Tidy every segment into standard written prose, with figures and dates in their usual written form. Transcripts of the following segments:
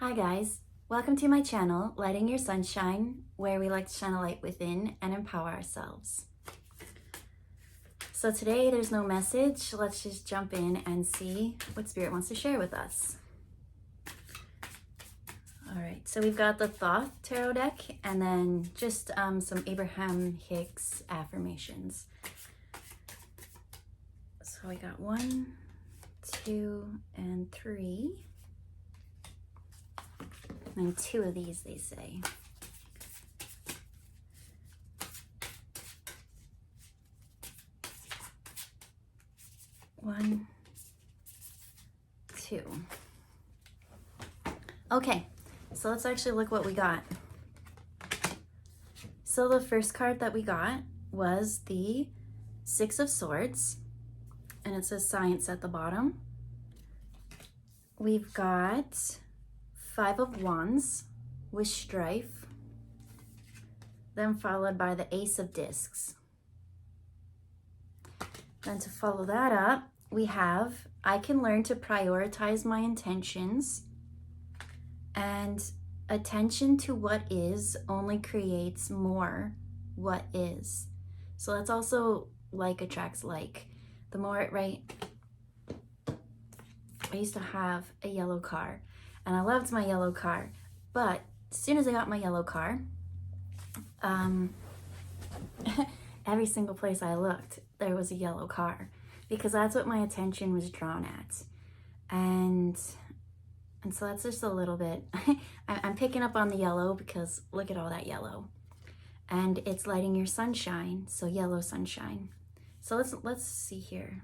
Hi guys, welcome to my channel, Lighting Your Sunshine, where we like to shine a light within and empower ourselves. So today there's no message, let's just jump in and see what Spirit wants to share with us. Alright, so we've got the Thoth Tarot deck and then just some Abraham Hicks affirmations. So we got 1, 2, and 3. And 2 of these, they say. One, 2. Okay, so let's actually look what we got. So the first card that we got was the 6 of Swords, and it says Science at the bottom. We've got 5 of Wands with Strife, then followed by the Ace of Discs. Then to follow that up, we have I can learn to prioritize my intentions, and attention to what is only creates more what is. So that's also like attracts like. The more, right? I used to have a yellow car and I loved my yellow car, but as soon as I got my yellow car, every single place I looked, there was a yellow car because that's what my attention was drawn at. And so that's just a little bit, I'm picking up on the yellow because look at all that yellow. And it's lighting your sunshine, so yellow sunshine. So let's see here.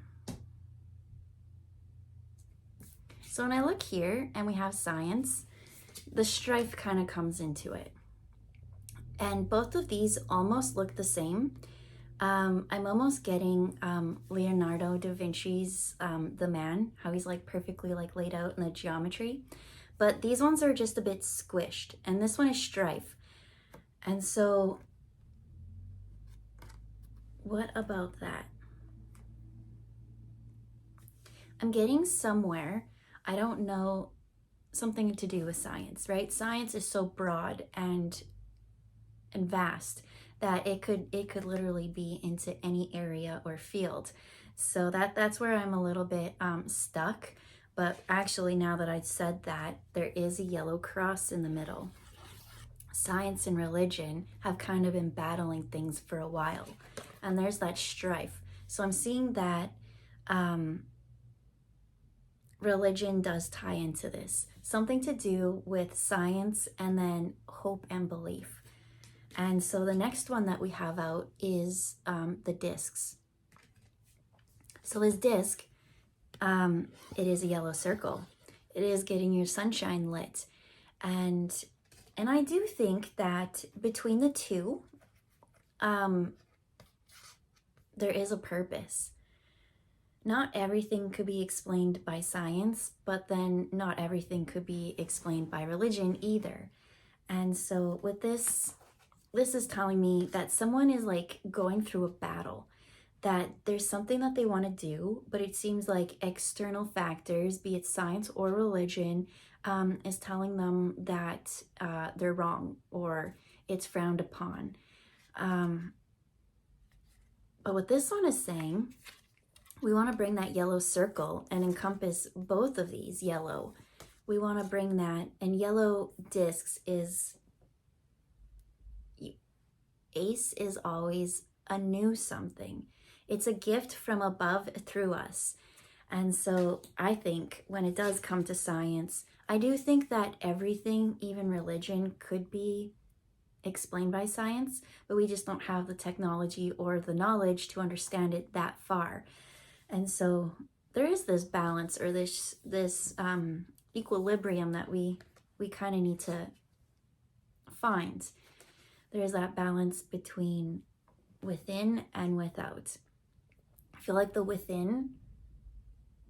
So when I look here and we have Science, the Strife kind of comes into it. And both of these almost look the same. I'm almost getting Leonardo da Vinci's The Man, how he's like perfectly like laid out in the geometry. But these ones are just a bit squished, and this one is Strife. And so what about that? I'm getting somewhere, I don't know, something to do with science, right? Science is so broad and vast that it could literally be into any area or field. So that's where I'm a little bit stuck. But actually, now that I said that, there is a yellow cross in the middle. Science and religion have kind of been battling things for a while, and there's that strife. So I'm seeing that religion does tie into this. Something to do with science and then hope and belief. And so the next one that we have out is the discs. So this disc, it is a yellow circle. It is getting your sunshine lit. And I do think that between the two, there is a purpose. Not everything could be explained by science, but then not everything could be explained by religion either. And so with this is telling me that someone is like going through a battle, that there's something that they want to do, but it seems like external factors, be it science or religion, is telling them that they're wrong or it's frowned upon. But what this one is saying, we want to bring that yellow circle and encompass both of these yellow. We want to bring that, and yellow discs is, ace is always a new something. It's a gift from above through us. And so I think when it does come to science, I do think that everything, even religion, could be explained by science, but we just don't have the technology or the knowledge to understand it that far. And so there is this balance or this equilibrium that we kind of need to find. There's that balance between within and without. I feel like the within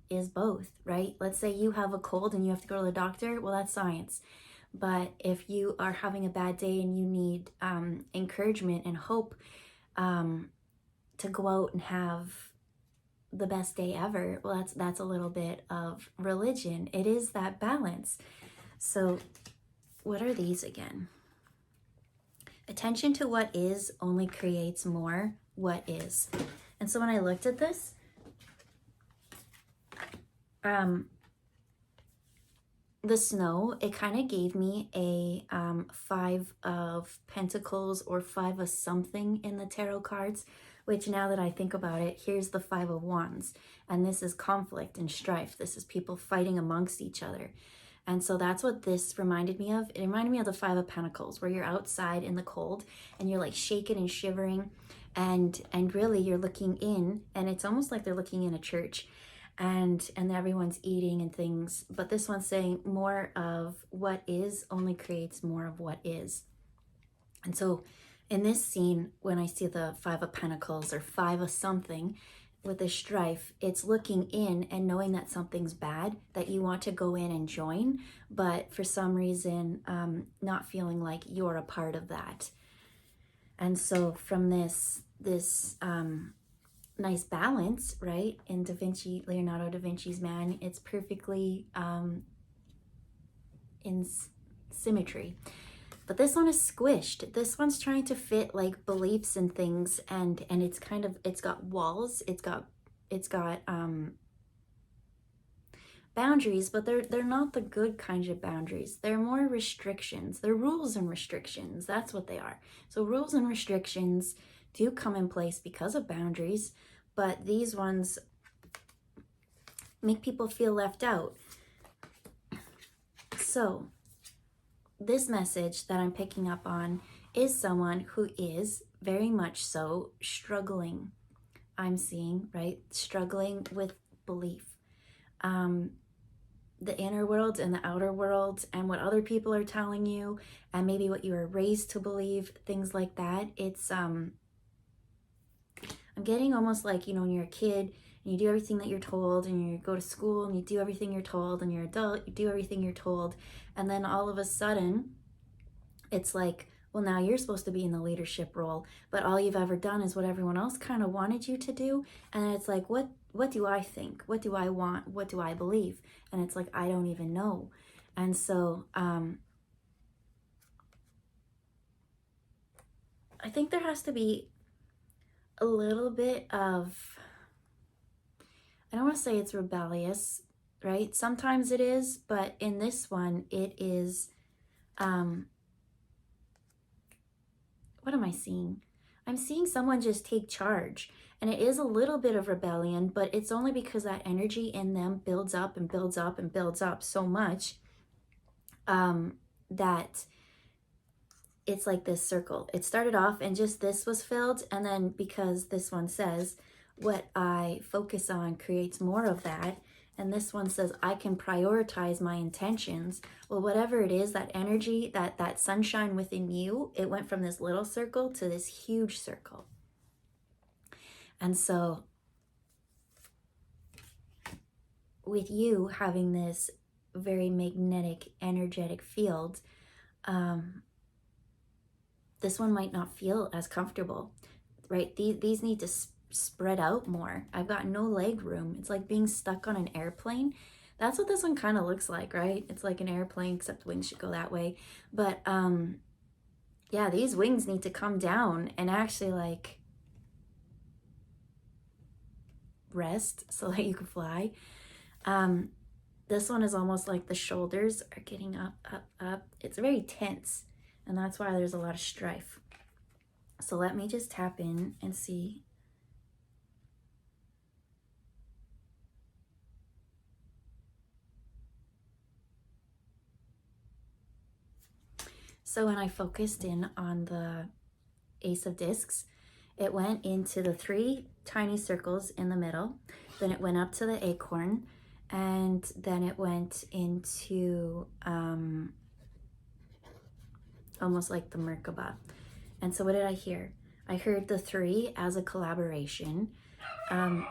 is both, right? Let's say you have a cold and you have to go to the doctor. Well, that's science. But if you are having a bad day and you need encouragement and hope to go out and have the best day ever, well, that's a little bit of religion. It is that balance. So what are these again? Attention to what is only creates more what is. And so when I looked at this, the snow, it kind of gave me a 5 of Pentacles or 5 of something in the tarot cards, which now that I think about it, here's the 5 of Wands. And this is conflict and strife. This is people fighting amongst each other. And so that's what this reminded me of. It reminded me of the 5 of Pentacles, where you're outside in the cold and you're like shaking and shivering, and really you're looking in, and it's almost like they're looking in a church, and everyone's eating and things. But this one's saying more of what is only creates more of what is. And so in this scene, when I see the 5 of Pentacles or 5 of something with the strife, it's looking in and knowing that something's bad, that you want to go in and join, but for some reason not feeling like you're a part of that. And so from this nice balance, right, in Leonardo da Vinci's Man, it's perfectly in symmetry. But this one is squished. This one's trying to fit like beliefs and things, and it's kind of, it's got walls, it's got boundaries, but they're not the good kind of boundaries. They're more restrictions. They're rules and restrictions. That's what they are. So rules and restrictions do come in place because of boundaries, but these ones make people feel left out. So this message that I'm picking up on is someone who is very much so struggling. I'm seeing, right? Struggling with belief. The inner world and the outer world, and what other people are telling you, and maybe what you were raised to believe, things like that. It's I'm getting almost like, you know, when you're a kid and you do everything that you're told, and you go to school and you do everything you're told, and you're an adult, you do everything you're told, and then all of a sudden it's like, well, now you're supposed to be in the leadership role, but all you've ever done is what everyone else kind of wanted you to do. And it's like, what do I think? What do I want? What do I believe? And it's like, I don't even know. And so I think there has to be a little bit of, I don't want to say it's rebellious, right? Sometimes it is, but in this one, it is, what am I seeing? I'm seeing someone just take charge, and it is a little bit of rebellion, but it's only because that energy in them builds up and builds up and builds up so much that it's like this circle. It started off and just this was filled, and then because this one says what I focus on creates more of that, and this one says I can prioritize my intentions. Well, whatever it is, that energy, that sunshine within you, it went from this little circle to this huge circle. And so with you having this very magnetic, energetic field, this one might not feel as comfortable, right? These need to spread out more. I've got no leg room. It's like being stuck on an airplane. That's what this one kind of looks like, right? It's like an airplane, except wings should go that way. But yeah, these wings need to come down and actually like rest so that you can fly. This one is almost like the shoulders are getting up, up, up. It's very tense, and that's why there's a lot of strife. So let me just tap in and see. So when I focused in on the Ace of Discs, it went into the 3 tiny circles in the middle, then it went up to the acorn, and then it went into almost like the Merkaba. And so what did I hear? I heard the 3 as a collaboration. The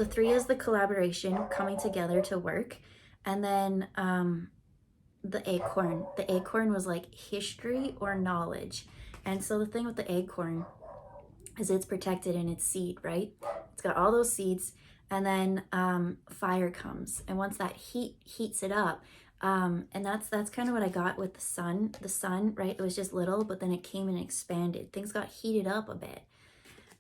3 is the collaboration coming together to work. And then the acorn was like history or knowledge. And so the thing with the acorn is it's protected in its seed, right? It's got all those seeds, and then fire comes, and once that heats it up, And that's kind of what I got with the sun. The sun, right? It was just little, but then it came and expanded. Things got heated up a bit.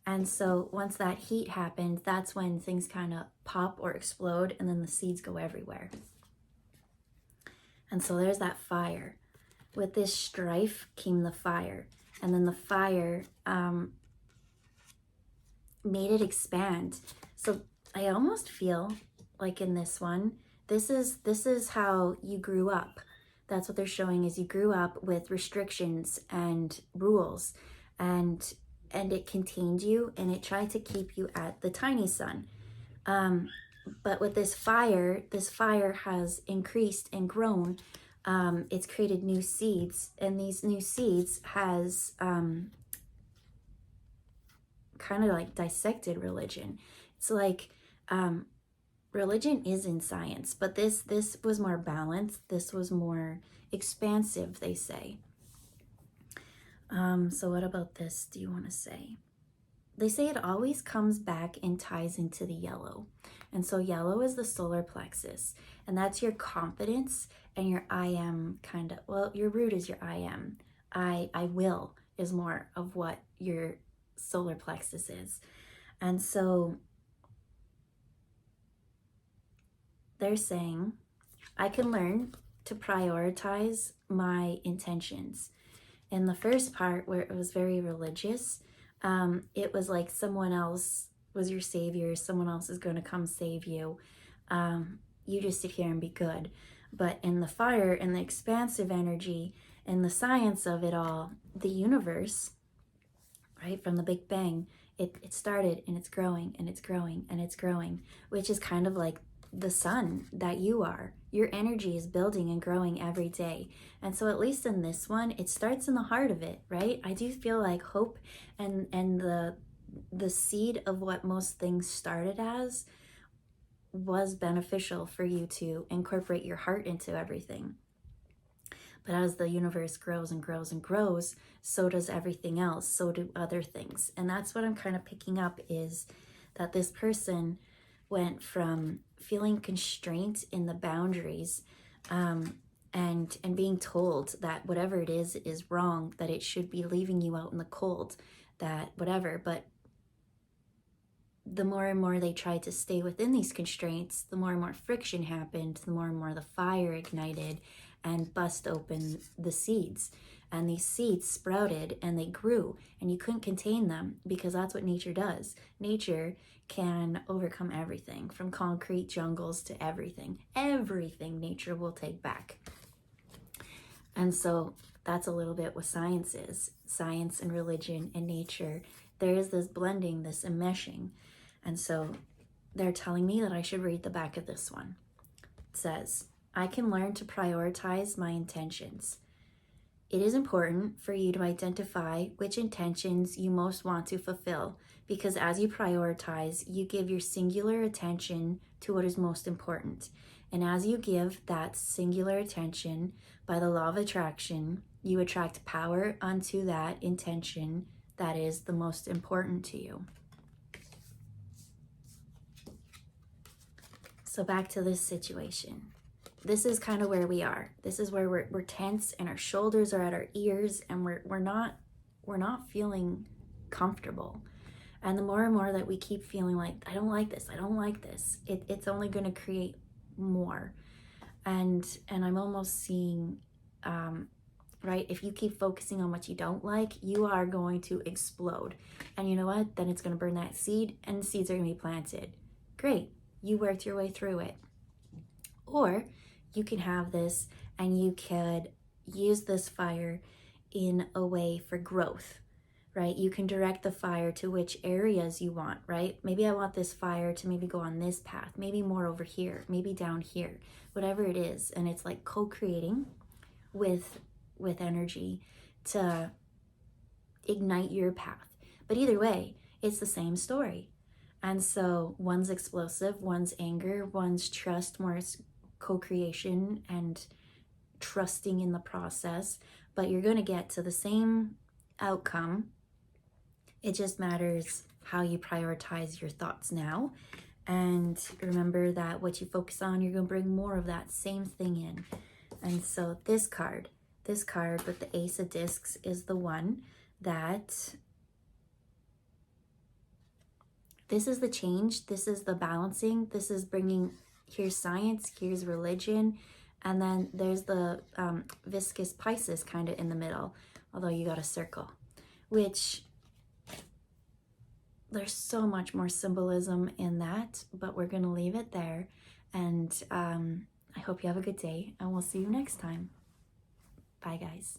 And so once that heat happened, that's when things kind of pop or explode, and then the seeds go everywhere. And so there's that fire. With this strife came the fire. And then the fire made it expand. So I almost feel like in this one, this is how you grew up. That's what they're showing, is you grew up with restrictions and rules, and it contained you, and it tried to keep you at the tiny sun. But with this fire has increased and grown. It's created new seeds, and these new seeds has kind of like dissected religion. It's like religion is in science, but this was more balanced. This was more expansive, they say. So what about this do you want to say? They say it always comes back and ties into the yellow. And so yellow is the solar plexus, and that's your confidence and your I am kind of, well, your root is your I am. I will is more of what your solar plexus is. And so they're saying, I can learn to prioritize my intentions. In the first part, where it was very religious, it was like someone else was your savior, someone else is going to come save you. You just sit here and be good. But in the fire and the expansive energy and the science of it all, the universe, right, from the Big Bang, it started, and it's growing and it's growing and it's growing, which is kind of like the sun that you are. Your energy is building and growing every day. And so at least in this one, it starts in the heart of it, right? I do feel like hope and the seed of what most things started as was beneficial for you to incorporate your heart into everything. But as the universe grows and grows and grows, so does everything else, so do other things. And that's what I'm kind of picking up, is that this person went from feeling constraint in the boundaries, and being told that whatever it is wrong, that it should be leaving you out in the cold, that whatever. But the more and more they tried to stay within these constraints, the more and more friction happened, the more and more the fire ignited and bust open the seeds. And these seeds sprouted and they grew, and you couldn't contain them, because that's what nature does. Nature can overcome everything, from concrete jungles to everything. Everything nature will take back. And so that's a little bit what science is. Science and religion and nature, there is this blending, this enmeshing. And so they're telling me that I should read the back of this one. It says, I can learn to prioritize my intentions. It is important for you to identify which intentions you most want to fulfill, because as you prioritize, you give your singular attention to what is most important. And as you give that singular attention, by the law of attraction, you attract power unto that intention that is the most important to you. So back to this situation. This is kind of where we are. This is where we're tense, and our shoulders are at our ears, and we're not feeling comfortable. And the more and more that we keep feeling like, I don't like this, it's only going to create more. And I'm almost seeing, right, if you keep focusing on what you don't like, you are going to explode. And you know what? Then it's going to burn that seed, and seeds are going to be planted. Great. You worked your way through it. Or you can have this, and you could use this fire in a way for growth, right? You can direct the fire to which areas you want, right? Maybe I want this fire to maybe go on this path, maybe more over here, maybe down here, whatever it is. And it's like co-creating with energy to ignite your path. But either way, it's the same story. And so one's explosive, one's anger, one's trust, more co-creation and trusting in the process, but you're going to get to the same outcome. It just matters how you prioritize your thoughts now. And remember that what you focus on, you're going to bring more of that same thing in. And so this card with the Ace of Discs is the one that, this is the change, this is the balancing, this is bringing, here's science, here's religion, and then there's the viscous Pisces kind of in the middle, although you got a circle, which there's so much more symbolism in that, but we're going to leave it there. And I hope you have a good day, and we'll see you next time. Bye, guys.